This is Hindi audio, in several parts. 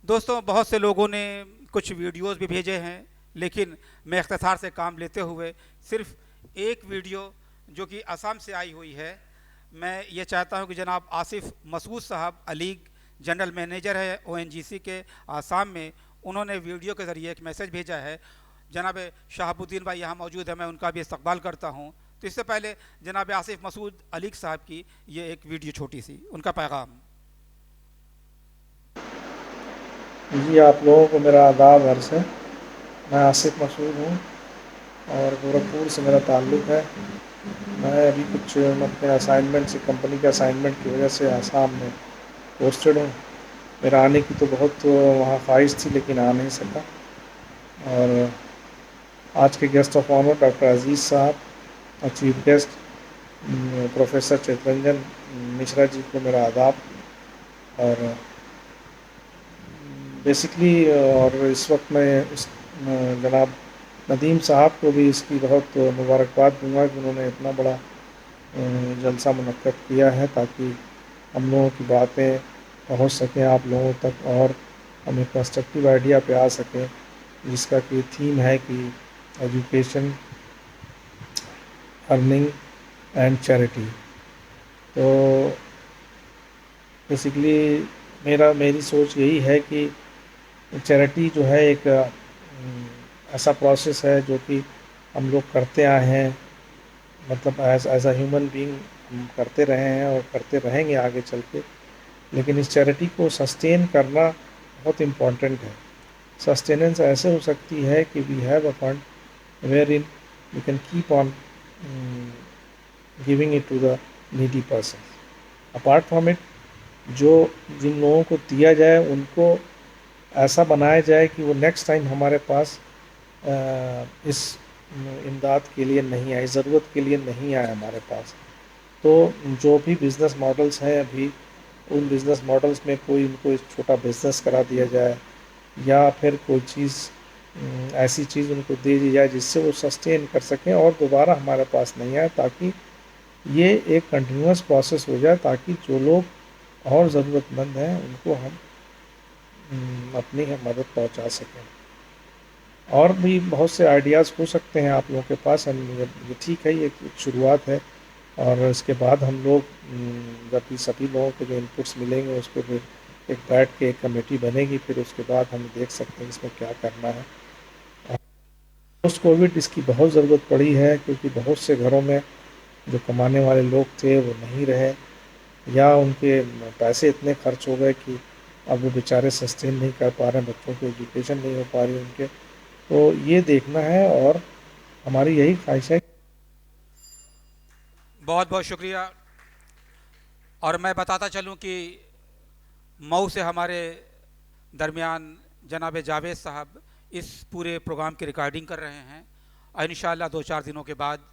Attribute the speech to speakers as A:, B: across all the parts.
A: दोस्तों, बहुत से लोगों ने कुछ वीडियोस भी भेजे हैं, लेकिन मैं इख्तिसार से काम लेते हुए सिर्फ एक वीडियो जो कि असम से आई हुई है, मैं ये चाहता हूं कि जनाब आसिफ मसूद साहब, अलीग जनरल मैनेजर है ओएनजीसी के आसाम में, उन्होंने वीडियो के ज़रिए एक मैसेज भेजा है। जनाब शहाबुद्दीन भाई यहाँ मौजूद है, मैं उनका भी इस्तकबाल करता हूँ। तो इससे पहले जनाब आसिफ मसूद अलीग साहब की ये एक वीडियो छोटी सी, उनका पैगाम।
B: जी, आप लोगों को मेरा आदाब अर्ज़ है। मैं आसिफ मसूद हूँ और गोरखपुर से मेरा ताल्लुक़ है। मैं अभी कुछ अपने असाइनमेंट से, कंपनी के असाइनमेंट की वजह से आसाम में पोस्टेड हूँ। मेरा आने की तो बहुत वहाँ ख्वाहिश थी, लेकिन आ नहीं सका। और आज के guest of honour doctor Aziz साहब और chief guest professor Chitranjan Mishra ji को मेरा आदाब। और बेसिकली और इस वक्त मैं जनाब नदीम साहब को भी इसकी बहुत मुबारकबाद दूंगा कि उन्होंने इतना बड़ा जलसा मुनक्कद किया है, ताकि हम लोगों की बातें पहुंच सकें आप लोगों तक और हम एक कंस्ट्रक्टिव आइडिया पे आ सकें, जिसका कि थीम है कि एजुकेशन, अर्निंग एंड चैरिटी। तो बेसिकली मेरी सोच यही है कि चैरिटी जो है एक ऐसा प्रोसेस है जो कि हम लोग करते आए हैं, मतलब एज अ ह्यूमन बीइंग हम करते रहे हैं और करते रहेंगे आगे चल के। लेकिन इस चैरिटी को सस्टेन करना बहुत इम्पोर्टेंट है। सस्टेनेंस ऐसे हो सकती है कि we have a fund wherein we can keep on giving it to the needy person. Apart from it, जो जिन लोगों को दिया जाए उनको ऐसा बनाया जाए कि वो नेक्स्ट टाइम हमारे पास इस इमदाद के लिए नहीं आए, ज़रूरत के लिए नहीं आए हमारे पास। तो जो भी बिज़नेस मॉडल्स हैं अभी, उन बिज़नेस मॉडल्स में कोई उनको एक छोटा बिज़नेस करा दिया जाए, या फिर कोई चीज़ ऐसी चीज़ उनको दे दी जाए जिससे वो सस्टेन कर सकें और दोबारा हमारे पास नहीं आए, ताकि ये एक कंटिन्यूस प्रोसेस हो जाए, ताकि जो लोग और ज़रूरतमंद हैं उनको हम अपनी मदद पहुंचा सकें। और भी बहुत से आइडियाज़ हो सकते हैं आप लोगों के पास। हम ये ठीक है, ये एक शुरुआत है, और इसके बाद हम लोग जब भी सभी लोगों के जो इनपुट्स मिलेंगे उस पर फिर एक बैठ के एक कमेटी बनेगी, फिर उसके बाद हम देख सकते हैं इसमें क्या करना है। पोस्ट कोविड इसकी बहुत ज़रूरत पड़ी है, क्योंकि बहुत से घरों में जो कमाने वाले लोग थे वो नहीं रहे, या उनके पैसे इतने खर्च हो गए कि अब वो बेचारे सस्टेन नहीं कर पा रहे हैं, बच्चों की एजुकेशन नहीं हो पा रही उनके। तो ये देखना है, और हमारी यही ख्वाहिश है।
A: बहुत बहुत शुक्रिया। और मैं बताता चलूं कि मऊ से हमारे दरमियान जनाब जावेद साहब इस पूरे प्रोग्राम की रिकॉर्डिंग कर रहे हैं, और इंशाअल्लाह 2-4 दिनों के बाद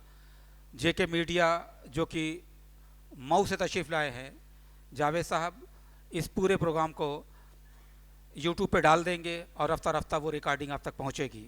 A: जेके मीडिया जो कि मऊ से तशरीफ़ लाए हैं, जावेद साहब इस पूरे प्रोग्राम को यूट्यूब पे डाल देंगे और रफ्ता रफ्ता वो रिकॉर्डिंग आप तक पहुंचेगी।